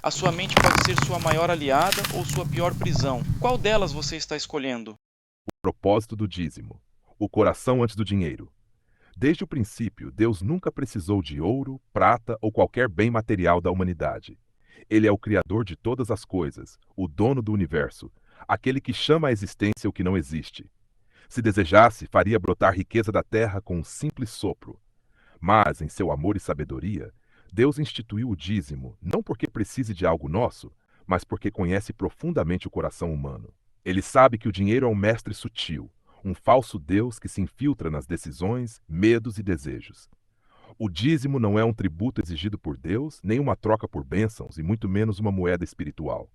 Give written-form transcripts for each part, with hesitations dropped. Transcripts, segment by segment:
A sua mente pode ser sua maior aliada ou sua pior prisão. Qual delas você está escolhendo? Propósito do dízimo. O coração antes do dinheiro. Desde o princípio, Deus nunca precisou de ouro, prata ou qualquer bem material da humanidade. Ele é o Criador de todas as coisas, o dono do universo, aquele que chama à existência o que não existe. Se desejasse, faria brotar riqueza da terra com um simples sopro. Mas, em seu amor e sabedoria, Deus instituiu o dízimo não porque precise de algo nosso, mas porque conhece profundamente o coração humano. Ele sabe que o dinheiro é um mestre sutil, um falso Deus que se infiltra nas decisões, medos e desejos. O dízimo não é um tributo exigido por Deus, nem uma troca por bênçãos, e muito menos uma moeda espiritual.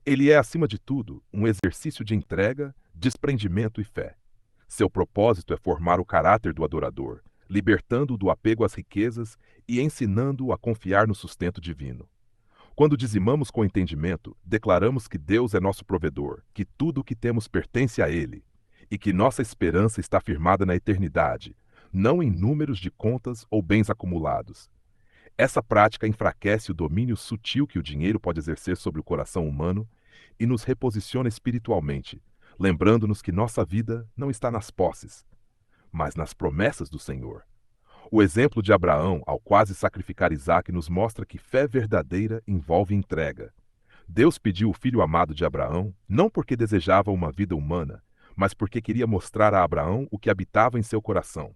Ele é, acima de tudo, um exercício de entrega, desprendimento e fé. Seu propósito é formar o caráter do adorador, libertando-o do apego às riquezas e ensinando-o a confiar no sustento divino. Quando dizimamos com entendimento, declaramos que Deus é nosso provedor, que tudo o que temos pertence a Ele, e que nossa esperança está firmada na eternidade, não em números de contas ou bens acumulados. Essa prática enfraquece o domínio sutil que o dinheiro pode exercer sobre o coração humano e nos reposiciona espiritualmente, lembrando-nos que nossa vida não está nas posses, mas nas promessas do Senhor. O exemplo de Abraão, ao quase sacrificar Isaque, nos mostra que fé verdadeira envolve entrega. Deus pediu o filho amado de Abraão, não porque desejava uma vida humana, mas porque queria mostrar a Abraão o que habitava em seu coração.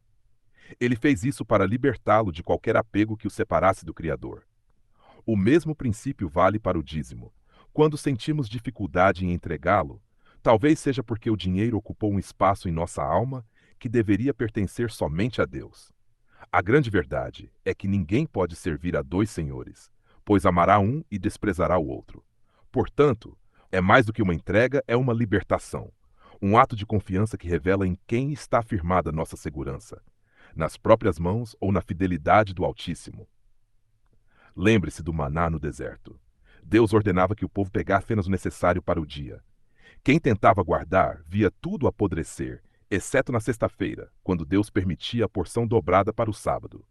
Ele fez isso para libertá-lo de qualquer apego que o separasse do Criador. O mesmo princípio vale para o dízimo. Quando sentimos dificuldade em entregá-lo, talvez seja porque o dinheiro ocupou um espaço em nossa alma que deveria pertencer somente a Deus. A grande verdade é que ninguém pode servir a dois senhores, pois amará um e desprezará o outro. Portanto, é mais do que uma entrega, é uma libertação. Um ato de confiança que revela em quem está firmada nossa segurança, nas próprias mãos ou na fidelidade do Altíssimo. Lembre-se do maná no deserto. Deus ordenava que o povo pegasse apenas o necessário para o dia. Quem tentava guardar via tudo apodrecer, exceto na sexta-feira, quando Deus permitia a porção dobrada para o sábado.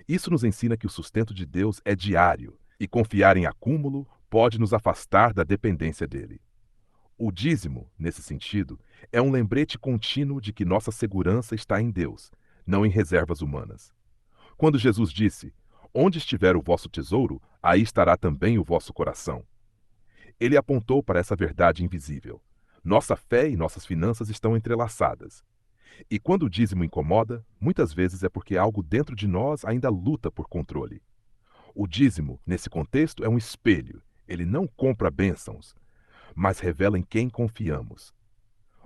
Isso nos ensina que o sustento de Deus é diário, e confiar em acúmulo pode nos afastar da dependência dele. O dízimo, nesse sentido, é um lembrete contínuo de que nossa segurança está em Deus, não em reservas humanas. Quando Jesus disse: "Onde estiver o vosso tesouro, aí estará também o vosso coração", ele apontou para essa verdade invisível. Nossa fé e nossas finanças estão entrelaçadas. E quando o dízimo incomoda, muitas vezes é porque algo dentro de nós ainda luta por controle. O dízimo, nesse contexto, é um espelho. Ele não compra bênçãos, mas revela em quem confiamos.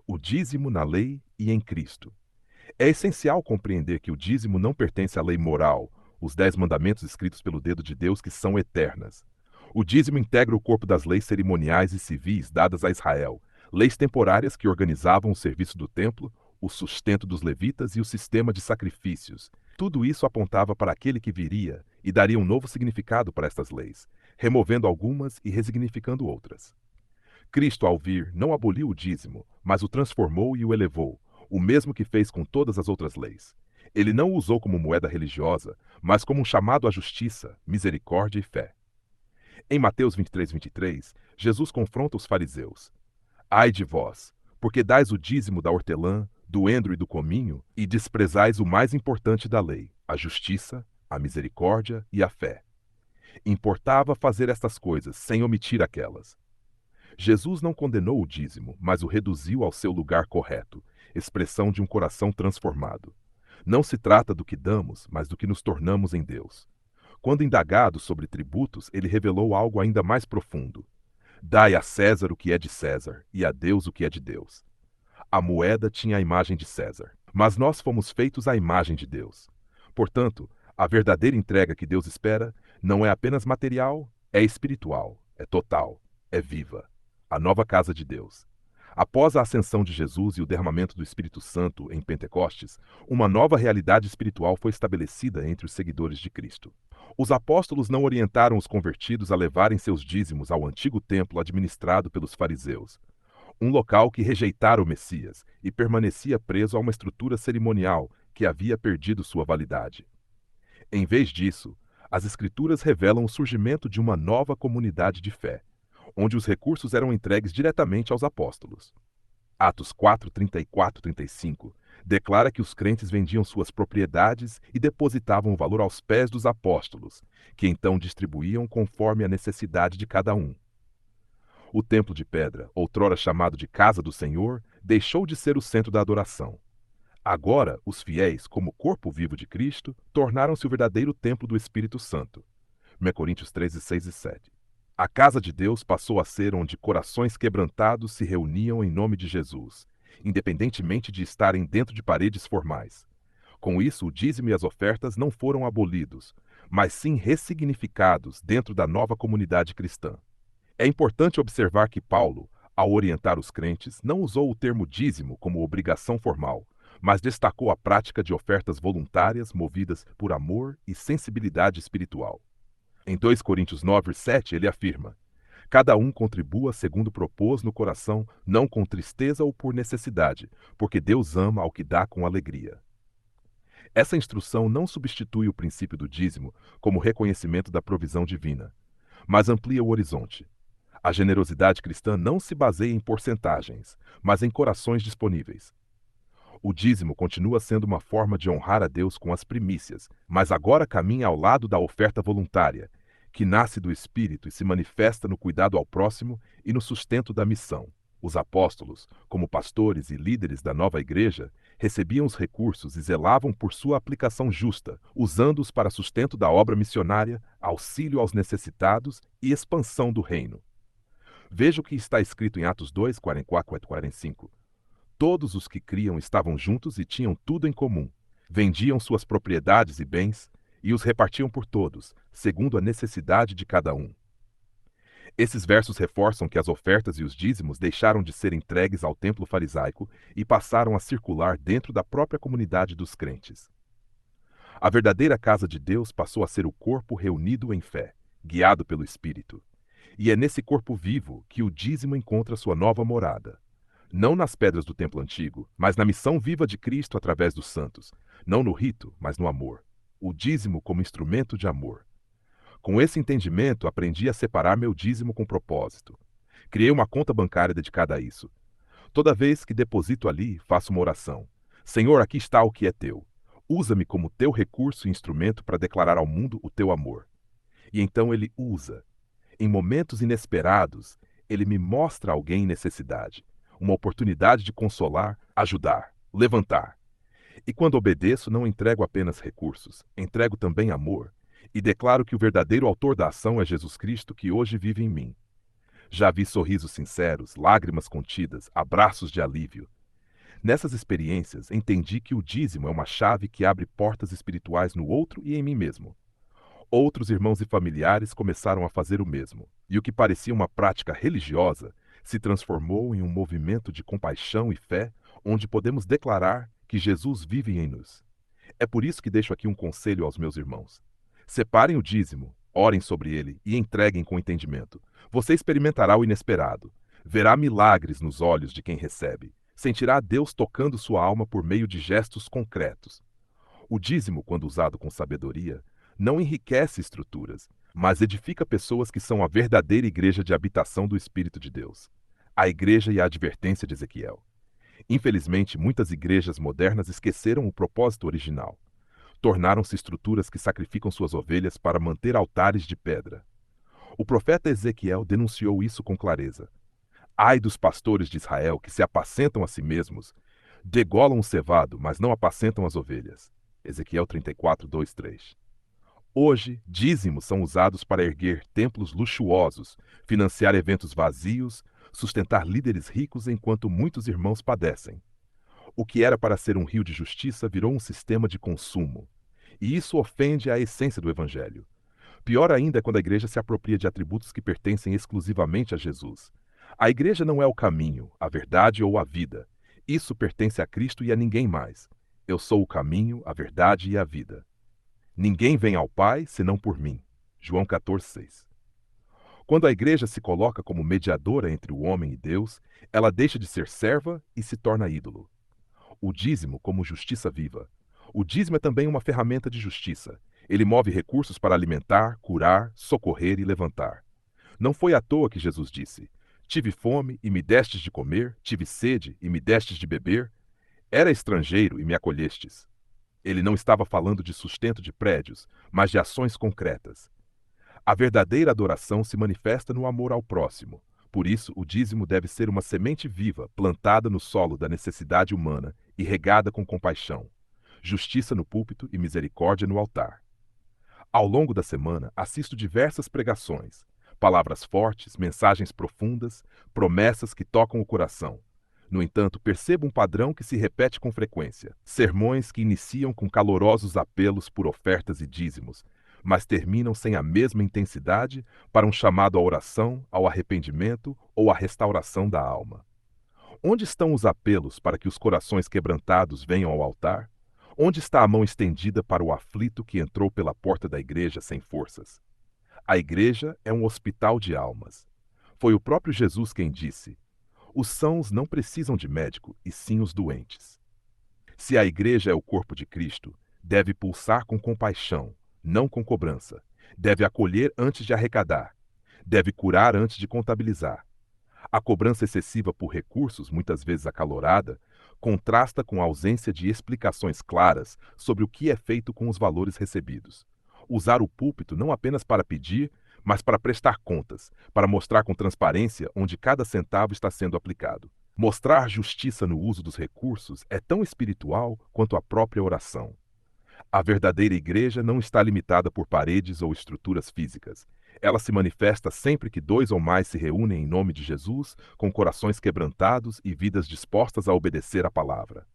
O dízimo na lei e em Cristo. É essencial compreender que o dízimo não pertence à lei moral, os 10 mandamentos escritos pelo dedo de Deus que são eternas. O dízimo integra o corpo das leis cerimoniais e civis dadas a Israel, leis temporárias que organizavam o serviço do templo, o sustento dos levitas e o sistema de sacrifícios. Tudo isso apontava para aquele que viria e daria um novo significado para estas leis, removendo algumas e resignificando outras. Cristo, ao vir, não aboliu o dízimo, mas o transformou e o elevou, o mesmo que fez com todas as outras leis. Ele não o usou como moeda religiosa, mas como um chamado à justiça, misericórdia e fé. Em Mateus 23, Jesus confronta os fariseus. Ai de vós, porque dais o dízimo da hortelã, do endro e do cominho, e desprezais o mais importante da lei, a justiça, a misericórdia e a fé. Importava fazer estas coisas, sem omitir aquelas. Jesus não condenou o dízimo, mas o reduziu ao seu lugar correto, expressão de um coração transformado. Não se trata do que damos, mas do que nos tornamos em Deus. Quando indagado sobre tributos, ele revelou algo ainda mais profundo. Dai a César o que é de César, e a Deus o que é de Deus. A moeda tinha a imagem de César, mas nós fomos feitos à imagem de Deus. Portanto, a verdadeira entrega que Deus espera não é apenas material, é espiritual, é total, é viva. A nova casa de Deus. Após a ascensão de Jesus e o derramamento do Espírito Santo em Pentecostes, uma nova realidade espiritual foi estabelecida entre os seguidores de Cristo. Os apóstolos não orientaram os convertidos a levarem seus dízimos ao antigo templo administrado pelos fariseus, um local que rejeitara o Messias e permanecia preso a uma estrutura cerimonial que havia perdido sua validade. Em vez disso, As Escrituras revelam o surgimento de uma nova comunidade de fé, onde os recursos eram entregues diretamente aos apóstolos. Atos 4, 34 e 35 declara que os crentes vendiam suas propriedades e depositavam o valor aos pés dos apóstolos, que então distribuíam conforme a necessidade de cada um. O templo de pedra, outrora chamado de Casa do Senhor, deixou de ser o centro da adoração. Agora, os fiéis, como corpo vivo de Cristo, tornaram-se o verdadeiro templo do Espírito Santo. 1 Coríntios 13, 6 e 7. A casa de Deus passou a ser onde corações quebrantados se reuniam em nome de Jesus, independentemente de estarem dentro de paredes formais. Com isso, o dízimo e as ofertas não foram abolidos, mas sim ressignificados dentro da nova comunidade cristã. É importante observar que Paulo, ao orientar os crentes, não usou o termo dízimo como obrigação formal, mas destacou a prática de ofertas voluntárias movidas por amor e sensibilidade espiritual. Em 2 Coríntios 9, 7, ele afirma: cada um contribua segundo propôs no coração, não com tristeza ou por necessidade, porque Deus ama ao que dá com alegria. Essa instrução não substitui o princípio do dízimo como reconhecimento da provisão divina, mas amplia o horizonte. A generosidade cristã não se baseia em porcentagens, mas em corações disponíveis. O dízimo continua sendo uma forma de honrar a Deus com as primícias, mas agora caminha ao lado da oferta voluntária, que nasce do Espírito e se manifesta no cuidado ao próximo e no sustento da missão. Os apóstolos, como pastores e líderes da nova igreja, recebiam os recursos e zelavam por sua aplicação justa, usando-os para sustento da obra missionária, auxílio aos necessitados e expansão do reino. Veja o que está escrito em Atos 2, 44 e 45. Todos os que criam estavam juntos e tinham tudo em comum. Vendiam suas propriedades e bens e os repartiam por todos, segundo a necessidade de cada um. Esses versos reforçam que as ofertas e os dízimos deixaram de ser entregues ao templo farisaico e passaram a circular dentro da própria comunidade dos crentes. A verdadeira casa de Deus passou a ser o corpo reunido em fé, guiado pelo Espírito. E é nesse corpo vivo que o dízimo encontra sua nova morada. Não nas pedras do templo antigo, mas na missão viva de Cristo através dos santos. Não no rito, mas no amor. O dízimo como instrumento de amor. Com esse entendimento, aprendi a separar meu dízimo com propósito. Criei uma conta bancária dedicada a isso. Toda vez que deposito ali, faço uma oração. Senhor, aqui está o que é teu. Usa-me como teu recurso e instrumento para declarar ao mundo o teu amor. E então ele usa. Em momentos inesperados, ele me mostra alguém em necessidade. Uma oportunidade de consolar, ajudar, levantar. E quando obedeço, não entrego apenas recursos, entrego também amor, e declaro que o verdadeiro autor da ação é Jesus Cristo, que hoje vive em mim. Já vi sorrisos sinceros, lágrimas contidas, abraços de alívio. Nessas experiências, entendi que o dízimo é uma chave que abre portas espirituais no outro e em mim mesmo. Outros irmãos e familiares começaram a fazer o mesmo, e o que parecia uma prática religiosa se transformou em um movimento de compaixão e fé, onde podemos declarar que Jesus vive em nos. É por isso que deixo aqui um conselho aos meus irmãos. Separem o dízimo, orem sobre ele e entreguem com entendimento. Você experimentará o inesperado. Verá milagres nos olhos de quem recebe. Sentirá Deus tocando sua alma por meio de gestos concretos. O dízimo, quando usado com sabedoria, não enriquece estruturas, mas edifica pessoas que são a verdadeira igreja de habitação do Espírito de Deus. A igreja e a advertência de Ezequiel. Infelizmente, muitas igrejas modernas esqueceram o propósito original. Tornaram-se estruturas que sacrificam suas ovelhas para manter altares de pedra. O profeta Ezequiel denunciou isso com clareza. Ai dos pastores de Israel que se apacentam a si mesmos, degolam o cevado, mas não apacentam as ovelhas. Ezequiel 34, 2, 3. Hoje, dízimos são usados para erguer templos luxuosos, financiar eventos vazios, sustentar líderes ricos enquanto muitos irmãos padecem. O que era para ser um rio de justiça virou um sistema de consumo. E isso ofende a essência do Evangelho. Pior ainda é quando a igreja se apropria de atributos que pertencem exclusivamente a Jesus. A igreja não é o caminho, a verdade ou a vida. Isso pertence a Cristo e a ninguém mais. Eu sou o caminho, a verdade e a vida. Ninguém vem ao Pai senão por mim. João 14, 6. Quando a igreja se coloca como mediadora entre o homem e Deus, ela deixa de ser serva e se torna ídolo. O dízimo como justiça viva. O dízimo é também uma ferramenta de justiça. Ele move recursos para alimentar, curar, socorrer e levantar. Não foi à toa que Jesus disse: tive fome e me destes de comer, tive sede e me destes de beber, era estrangeiro e me acolhestes. Ele não estava falando de sustento de prédios, mas de ações concretas. A verdadeira adoração se manifesta no amor ao próximo. Por isso, o dízimo deve ser uma semente viva, plantada no solo da necessidade humana e regada com compaixão. Justiça no púlpito e misericórdia no altar. Ao longo da semana, assisto diversas pregações. Palavras fortes, mensagens profundas, promessas que tocam o coração. No entanto, percebo um padrão que se repete com frequência. Sermões que iniciam com calorosos apelos por ofertas e dízimos, mas terminam sem a mesma intensidade para um chamado à oração, ao arrependimento ou à restauração da alma. Onde estão os apelos para que os corações quebrantados venham ao altar? Onde está a mão estendida para o aflito que entrou pela porta da igreja sem forças? A igreja é um hospital de almas. Foi o próprio Jesus quem disse: os sãos não precisam de médico, e sim os doentes. Se a igreja é o corpo de Cristo, deve pulsar com compaixão, não com cobrança. Deve acolher antes de arrecadar. Deve curar antes de contabilizar. A cobrança excessiva por recursos, muitas vezes acalorada, contrasta com a ausência de explicações claras sobre o que é feito com os valores recebidos. Usar o púlpito não apenas para pedir, mas para prestar contas, para mostrar com transparência onde cada centavo está sendo aplicado. Mostrar justiça no uso dos recursos é tão espiritual quanto a própria oração. A verdadeira igreja não está limitada por paredes ou estruturas físicas. Ela se manifesta sempre que dois ou mais se reúnem em nome de Jesus, com corações quebrantados e vidas dispostas a obedecer à palavra.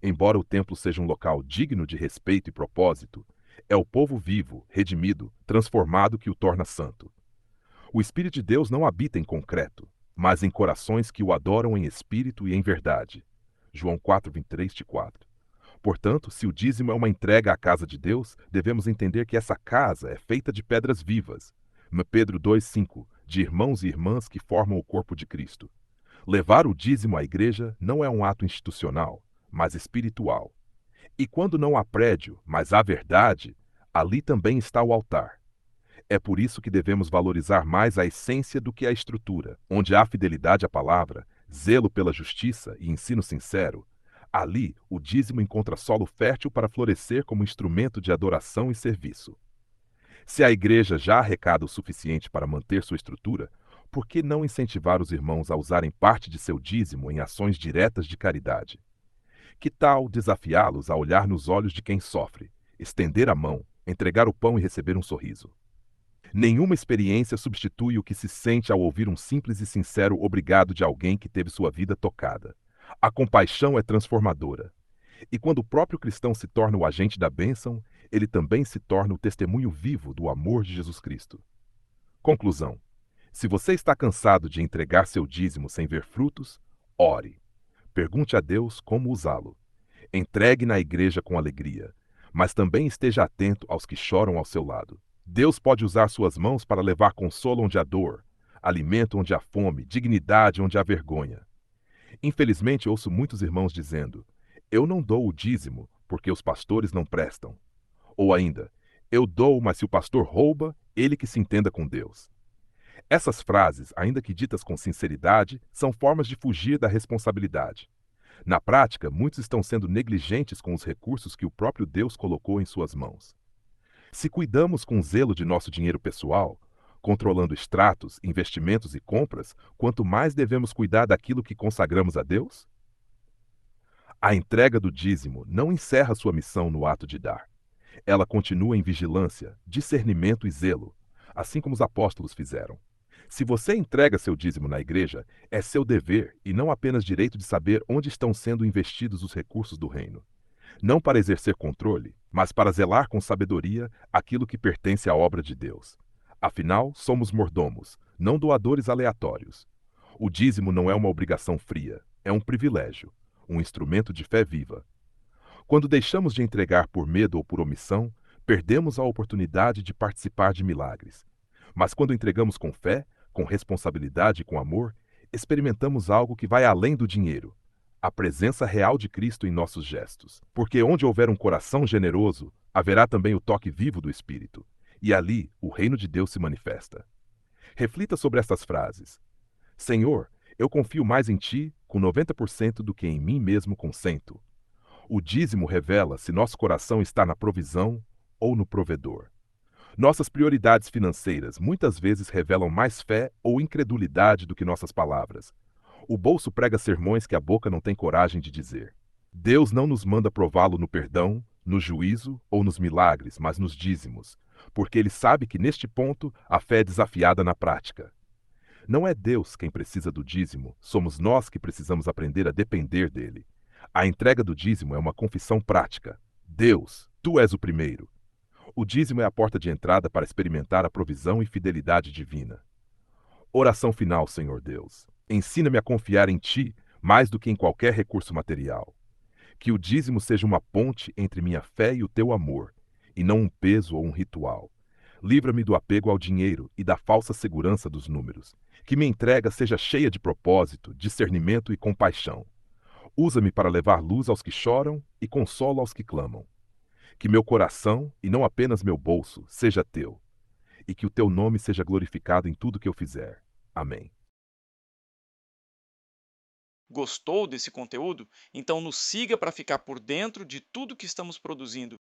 Embora o templo seja um local digno de respeito e propósito, é o povo vivo, redimido, transformado que o torna santo. O Espírito de Deus não habita em concreto, mas em corações que o adoram em espírito e em verdade. João 4:23-4. Portanto, se o dízimo é uma entrega à casa de Deus, devemos entender que essa casa é feita de pedras vivas. Pedro 2:5, de irmãos e irmãs que formam o corpo de Cristo. Levar o dízimo à igreja não é um ato institucional, mas espiritual. E quando não há prédio, mas há verdade, ali também está o altar. É por isso que devemos valorizar mais a essência do que a estrutura. Onde há fidelidade à palavra, zelo pela justiça e ensino sincero, ali o dízimo encontra solo fértil para florescer como instrumento de adoração e serviço. Se a igreja já arrecada o suficiente para manter sua estrutura, por que não incentivar os irmãos a usarem parte de seu dízimo em ações diretas de caridade? Que tal desafiá-los a olhar nos olhos de quem sofre, estender a mão, entregar o pão e receber um sorriso? Nenhuma experiência substitui o que se sente ao ouvir um simples e sincero obrigado de alguém que teve sua vida tocada. A compaixão é transformadora. E quando o próprio cristão se torna o agente da bênção, ele também se torna o testemunho vivo do amor de Jesus Cristo. Conclusão: se você está cansado de entregar seu dízimo sem ver frutos, ore. Pergunte a Deus como usá-lo. Entregue na igreja com alegria, mas também esteja atento aos que choram ao seu lado. Deus pode usar suas mãos para levar consolo onde há dor, alimento onde há fome, dignidade onde há vergonha. Infelizmente, ouço muitos irmãos dizendo: eu não dou o dízimo porque os pastores não prestam. Ou ainda: eu dou, mas se o pastor rouba, ele que se entenda com Deus. Essas frases, ainda que ditas com sinceridade, são formas de fugir da responsabilidade. Na prática, muitos estão sendo negligentes com os recursos que o próprio Deus colocou em suas mãos. Se cuidamos com zelo de nosso dinheiro pessoal, controlando extratos, investimentos e compras, quanto mais devemos cuidar daquilo que consagramos a Deus? A entrega do dízimo não encerra sua missão no ato de dar. Ela continua em vigilância, discernimento e zelo, assim como os apóstolos fizeram. Se você entrega seu dízimo na igreja, é seu dever e não apenas direito de saber onde estão sendo investidos os recursos do reino. Não para exercer controle, mas para zelar com sabedoria aquilo que pertence à obra de Deus. Afinal, somos mordomos, não doadores aleatórios. O dízimo não é uma obrigação fria, é um privilégio, um instrumento de fé viva. Quando deixamos de entregar por medo ou por omissão, perdemos a oportunidade de participar de milagres. Mas quando entregamos com fé, com responsabilidade e com amor, experimentamos algo que vai além do dinheiro: a presença real de Cristo em nossos gestos. Porque onde houver um coração generoso, Haverá também o toque vivo do Espírito, e ali o reino de Deus se manifesta. Reflita sobre estas frases. Senhor, eu confio mais em Ti com 90% do que em mim mesmo com 100%. O dízimo revela se nosso coração está na provisão ou no provedor. Nossas prioridades financeiras muitas vezes revelam mais fé ou incredulidade do que nossas palavras. O bolso prega sermões que a boca não tem coragem de dizer. Deus não nos manda prová-lo no perdão, no juízo ou nos milagres, mas nos dízimos, porque Ele sabe que neste ponto a fé é desafiada na prática. Não é Deus quem precisa do dízimo, somos nós que precisamos aprender a depender dele. A entrega do dízimo é uma confissão prática. Deus, Tu és o primeiro. O dízimo é a porta de entrada para experimentar a provisão e fidelidade divina. Oração final, Senhor Deus. Ensina-me a confiar em Ti mais do que em qualquer recurso material. Que o dízimo seja uma ponte entre minha fé e o Teu amor, e não um peso ou um ritual. Livra-me do apego ao dinheiro e da falsa segurança dos números. Que minha entrega seja cheia de propósito, discernimento e compaixão. Usa-me para levar luz aos que choram e consolo aos que clamam. Que meu coração, e não apenas meu bolso, seja Teu, e que o Teu nome seja glorificado em tudo que eu fizer. Amém. Gostou desse conteúdo? Então nos siga para ficar por dentro de tudo que estamos produzindo.